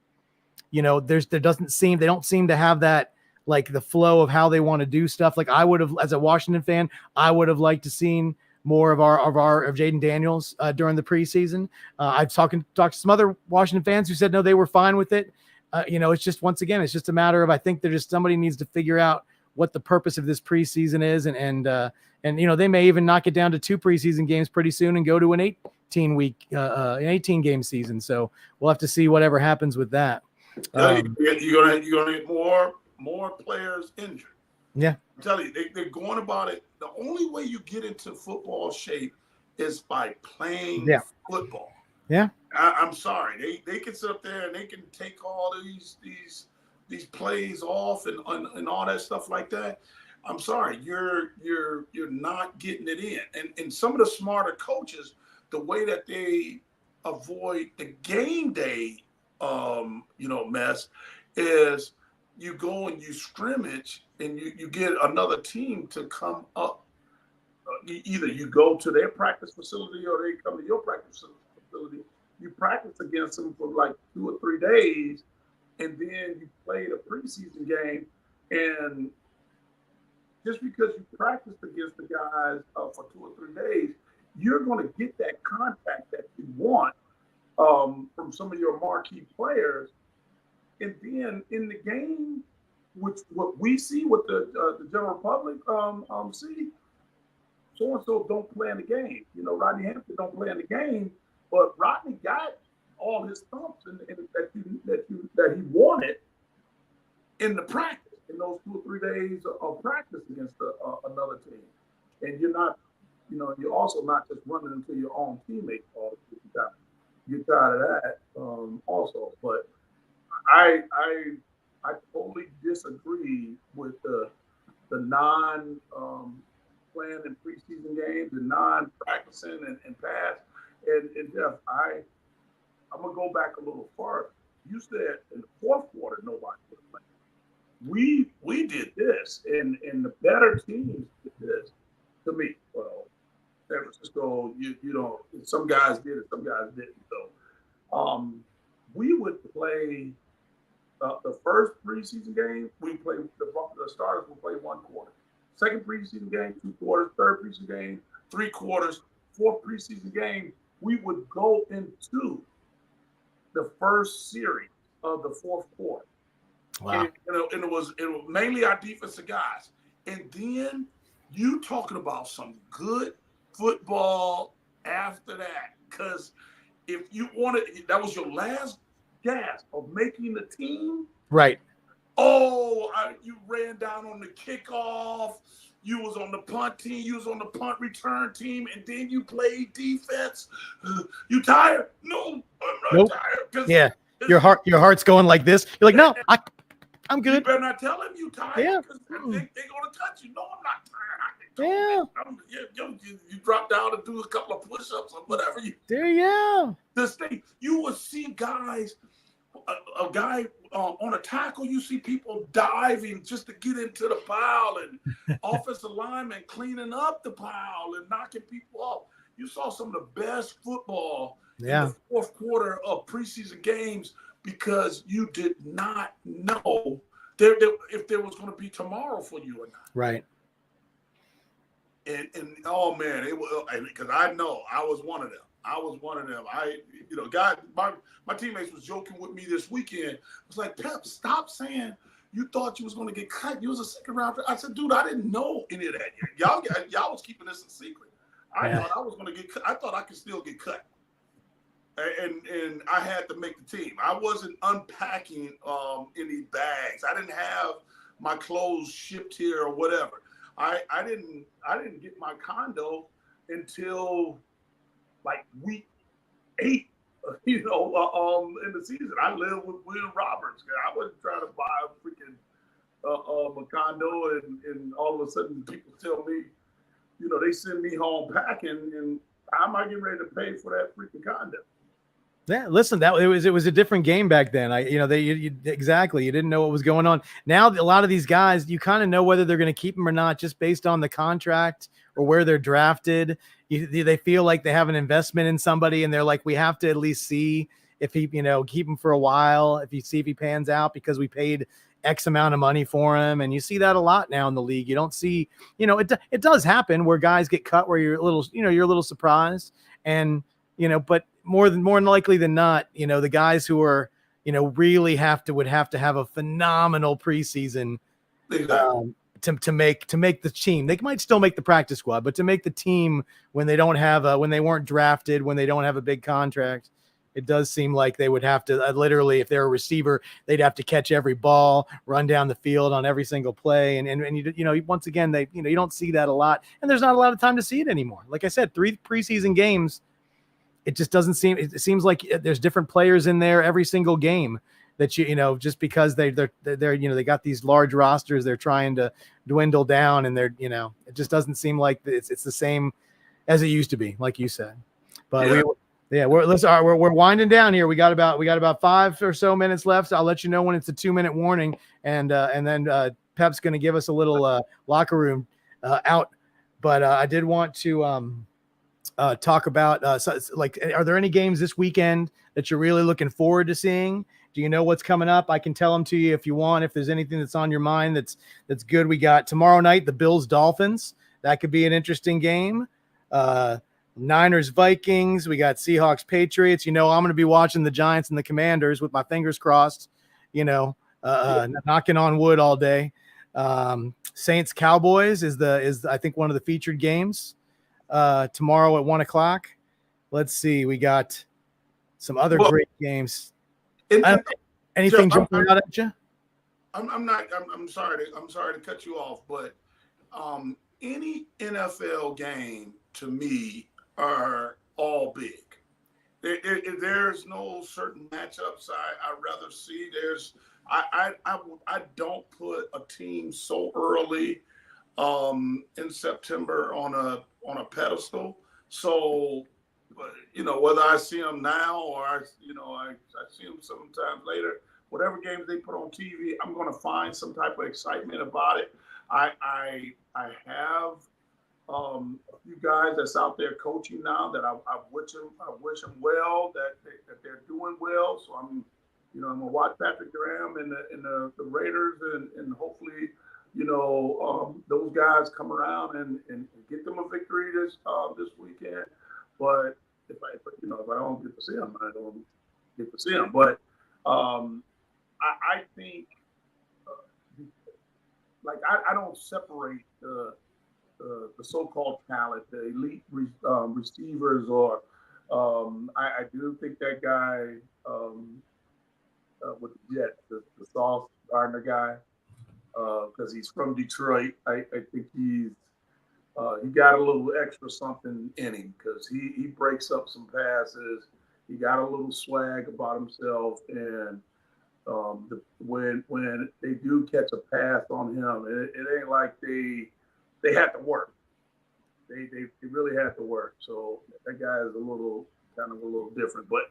they don't seem to have that, like the flow of how they want to do stuff. Like I would have, as a Washington fan, I would have liked to seen more of Jaden Daniels during the preseason. I've talked to some other Washington fans who said no, they were fine with it. It's just, once again, it's just a matter of, I think somebody needs to figure out what the purpose of this preseason is, and they may even knock it down to 2 preseason games pretty soon and go to an 18 game season. So we'll have to see whatever happens with that. You're gonna get more players injured. Yeah. I'm telling you, they're going about it. The only way you get into football shape is by playing football. Yeah. I'm sorry. They can sit up there and they can take all these plays off and all that stuff like that. I'm sorry. You're not getting it in. And some of the smarter coaches, the way that they avoid the game day mess is you go and you scrimmage and you get another team to come up. Either you go to their practice facility or they come to your practice facility. You practice against them for like 2 or 3 days, and then you play the preseason game. And just because you practiced against the guys for 2 or 3 days, you're going to get that contact that you want from some of your marquee players. And then in the game, which what we see, what the general public see, so-and-so don't play in the game. Rodney Hampton don't play in the game, but Rodney got all his thumps that he wanted in the practice, in those 2 or 3 days of practice against another team. And you're not, you're also not just running into your own teammates all the time. You're tired of that also, but I totally disagree with the non playing in preseason games and non practicing and pass. And Jeff, I'm gonna go back a little farther. You said in the fourth quarter nobody was playing. We did this, and the better teams did this. To me, well, San Francisco, some guys did it, some guys didn't. So, we would play. The first preseason game, we play the starters will play 1 quarter. Second preseason game, 2 quarters. Third preseason game, 3 quarters. Fourth preseason game, we would go into the first series of the fourth quarter. Wow. And it was mainly our defensive guys. And then you talking about some good football after that, because if you wanted, that was your last gasp of making the team. Right. You ran down on the kickoff. You was on the punt team. You was on the punt return team, and then you played defense. You tired? No, I'm not tired. Yeah, your heart's going like this. You're like, no, I'm good. You better not tell him you tired. Yeah. Because they're gonna touch you. No, I'm not tired. You drop down and do a couple of push-ups or whatever you. There you go. You will see guys. a guy on a tackle, you see people diving just to get into the pile, and offensive linemen cleaning up the pile and knocking people off. You saw some of the best football in the fourth quarter of preseason games because you did not know if there was going to be tomorrow for you or not. Right. And oh man, it was, because I know I was one of them. Guys, my teammates was joking with me this weekend. I was like, Pep, stop saying you thought you was going to get cut. You was a second round. I said, dude, I didn't know any of that. Y'all was keeping this a secret. I thought I was going to get cut. I thought I could still get cut. And I had to make the team. I wasn't unpacking any bags. I didn't have my clothes shipped here or whatever. I didn't get my condo until like week 8, in the season. I lived with Will Roberts. I wasn't trying to buy a freaking a condo, and all of a sudden people tell me, they send me home packing, and how am I getting ready to pay for that freaking condo? Yeah, listen, it was a different game back then. Exactly. You didn't know what was going on. Now, a lot of these guys, you kind of know whether they're going to keep them or not, just based on the contract or where they're drafted. They feel like they have an investment in somebody, and they're like, we have to at least see if he, keep him for a while. If he pans out because we paid X amount of money for him. And you see that a lot now in the league. You don't see, it does happen where guys get cut where you're a little surprised, and but more than likely than not, the guys who are, really would have to have a phenomenal preseason to make the team. They might still make the practice squad, but to make the team when they don't have when they weren't drafted, when they don't have a big contract, it does seem like they would have to literally, if they're a receiver, they'd have to catch every ball, run down the field on every single play. And once again, you don't see that a lot, and there's not a lot of time to see it anymore. Like I said, 3 preseason games. It just doesn't seem. It seems like there's different players in there every single game that just because they got these large rosters, they're trying to dwindle down, and it just doesn't seem like it's the same as it used to be, like you said. But we're winding down here. We got about 5 or so minutes left. I'll let you know when it's a 2-minute warning, and then Pep's going to give us a little locker room out. But I did want to. Talk about are there any games this weekend that you're really looking forward to seeing? Do you know what's coming up? I can tell them to you if you want. If there's anything that's on your mind that's good, we got tomorrow night the Bills Dolphins. That could be an interesting game. Niners Vikings. We got Seahawks Patriots. I'm going to be watching the Giants and the Commanders with my fingers crossed. Knocking on wood all day. Saints Cowboys is I think one of the featured games. Tomorrow at 1:00. Let's see. We got some other great games. Anything jumping out at you? I'm sorry to cut you off, but any NFL game to me are all big. There's no certain matchups I'd rather see. I don't put a team so early in September on a pedestal. So, whether I see them now or I see them sometimes later, whatever games they put on TV, I'm going to find some type of excitement about it. I have a few guys that's out there coaching now that I wish them well, that they're doing well. So I'm gonna watch Patrick Graham and the Raiders and hopefully. Those guys come around and get them a victory this weekend. But if I don't get to see them, I don't get to see them. But I think I don't separate the so-called talent, the elite receivers, or I do think that guy with the Jets, the Sauce Gardner guy. Because he's from Detroit, I think he got a little extra something in him because he breaks up some passes. He got a little swag about himself, and when they do catch a pass on him, it ain't like they have to work. They really have to work. So that guy is a little different. But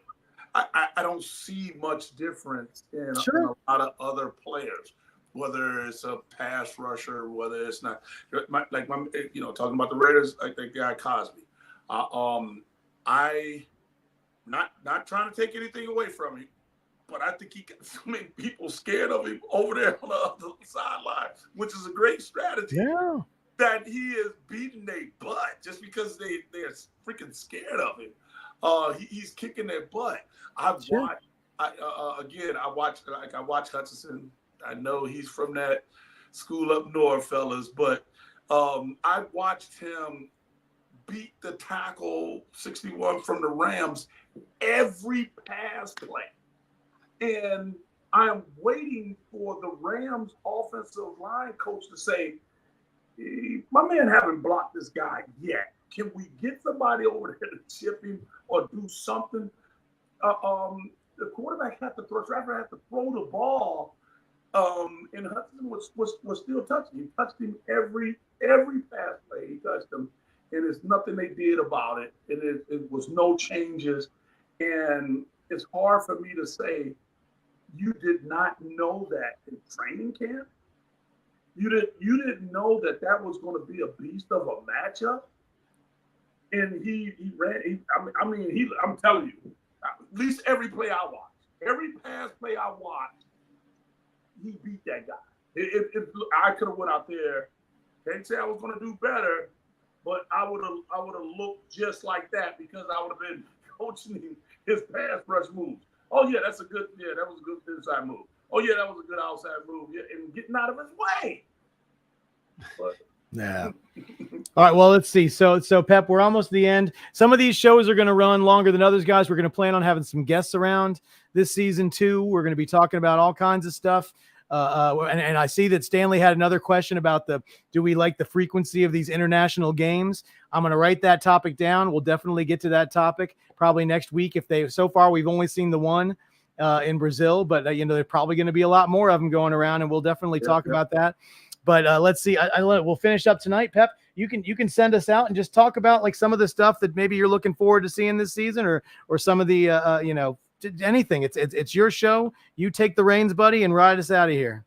I don't see much difference in Sure. a lot of other players, whether it's a pass rusher, whether it's not. Talking about the Raiders, like that guy Cosby. I not trying to take anything away from him, but I think he got so many people scared of him over there on the other sideline, which is a great strategy. Yeah. That he is beating their butt just because they're freaking scared of him. He's kicking their butt. I've Sure. watched. I watch Hutchinson. I know he's from that school up north, fellas, but I watched him beat the tackle 61 from the Rams every pass play. And I'm waiting for the Rams offensive line coach to say, hey, my man haven't blocked this guy yet. Can we get somebody over there to chip him or do something? The quarterback had to throw the ball, and Hudson was still touching. He touched him every pass play. He touched him, and there's nothing they did about it. And it was no changes. And it's hard for me to say you did not know that in training camp. You didn't know that was going to be a beast of a matchup. And he ran. I'm telling you, at least every play I watched, every pass play I watched, he beat that guy. I could have went out there. Can't say I was going to do better, but I would have looked just like that because I would have been coaching him his pass rush moves. Oh yeah, that was a good inside move. Oh yeah, that was a good outside move. Yeah, and getting out of his way. But yeah. All right. Well, let's see. So Pep, we're almost at the end. Some of these shows are going to run longer than others, guys. We're going to plan on having some guests around this season too. We're going to be talking about all kinds of stuff. And I see that Stanley had another question about do we like the frequency of these international games? I'm going to write that topic down. We'll definitely get to that topic probably next week. So far we've only seen the one in Brazil, but there's probably going to be a lot more of them going around, and we'll definitely talk about that. But let's see. We'll finish up tonight. Pep, you can send us out and just talk about like some of the stuff that maybe you're looking forward to seeing this season, or some of the anything. It's your show. You take the reins, buddy, and ride us out of here.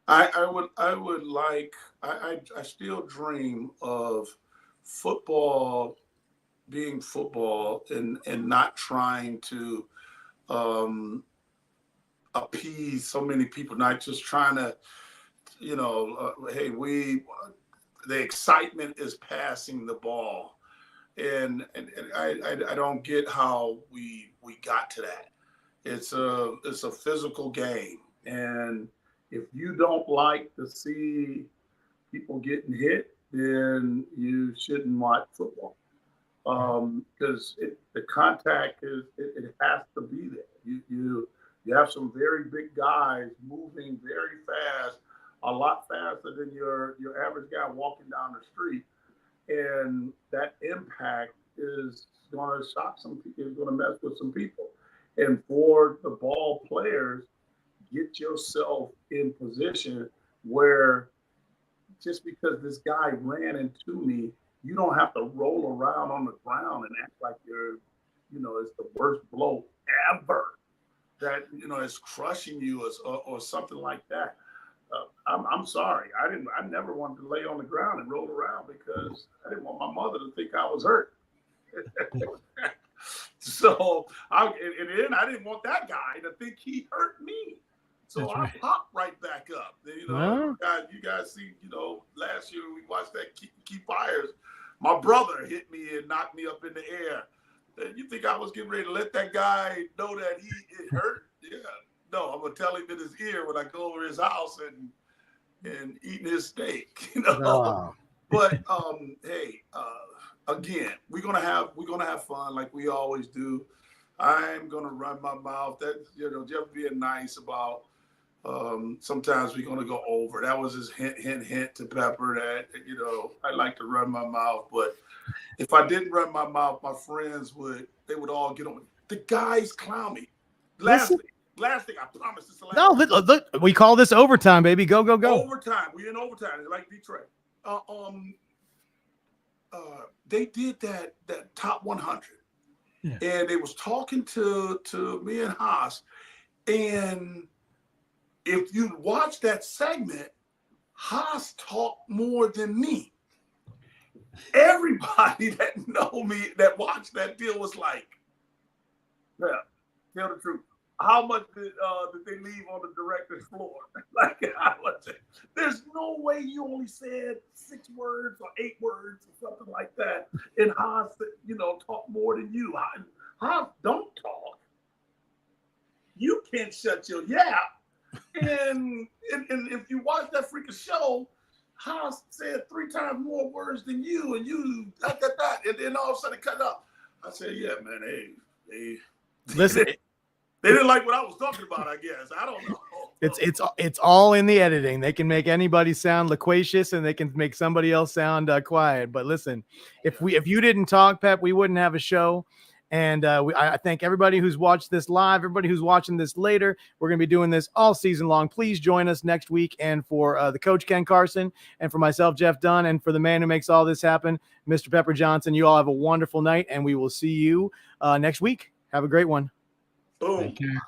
I would like. I still dream of football being football and not trying to appease so many people. Not just trying to. Hey, the excitement is passing the ball, and I don't get how we got to that. It's a physical game, and if you don't like to see people getting hit, then you shouldn't watch football, because the contact it has to be there. You have some very big guys moving very fast. A lot faster than your average guy walking down the street, and that impact is going to shock some people. Is going to mess with some people. And for the ball players, get yourself in position where just because this guy ran into me, you don't have to roll around on the ground and act like it's the worst blow ever. That is crushing you or something like that. I'm sorry. I never wanted to lay on the ground and roll around because I didn't want my mother to think I was hurt. So I didn't want that guy to think he hurt me. So I popped right back up. You guys see, last year we watched that Keith Byars. My brother hit me and knocked me up in the air. And you think I was getting ready to let that guy know that it hurt? Yeah. No, I'm gonna tell him in his ear when I go over his house and eating his steak, Oh. But hey, again, we're gonna have fun like we always do. I'm gonna run my mouth. That just being nice about. Sometimes we're gonna go over. That was his hint to Pepper that I like to run my mouth, but if I didn't run my mouth, my friends would all get on. The guys clown me. Last thing, I promise this is the last. No, look, we call this overtime, baby. Go. Overtime. We're in overtime. It's like Detroit. They did that top 100. and they was talking to me and Haas, and if you watch that segment, Haas talked more than me. Everybody that know me that watched that deal was like, "Yeah, tell the truth. How much did they leave on the director's floor?" Like, there's no way you only said 6 words or 8 words or something like that. And Haas, talk more than you. Haas don't talk. You can't shut your yap. And if you watch that freaking show, Haas said 3 times more words than you, and you that, and then all of a sudden it cut up. I said, "Yeah, man, they Listen, they didn't like what I was talking about, I guess. I don't know." it's all in the editing. They can make anybody sound loquacious, and they can make somebody else sound quiet. But listen, if you didn't talk, Pep, we wouldn't have a show. And I thank everybody who's watched this live, everybody who's watching this later. We're going to be doing this all season long. Please join us next week. And for the coach, Ken Carson, and for myself, Jeff Dunn, and for the man who makes all this happen, Mr. Pepper Johnson, you all have a wonderful night, and we will see you next week. Have a great one. Boom. Take care.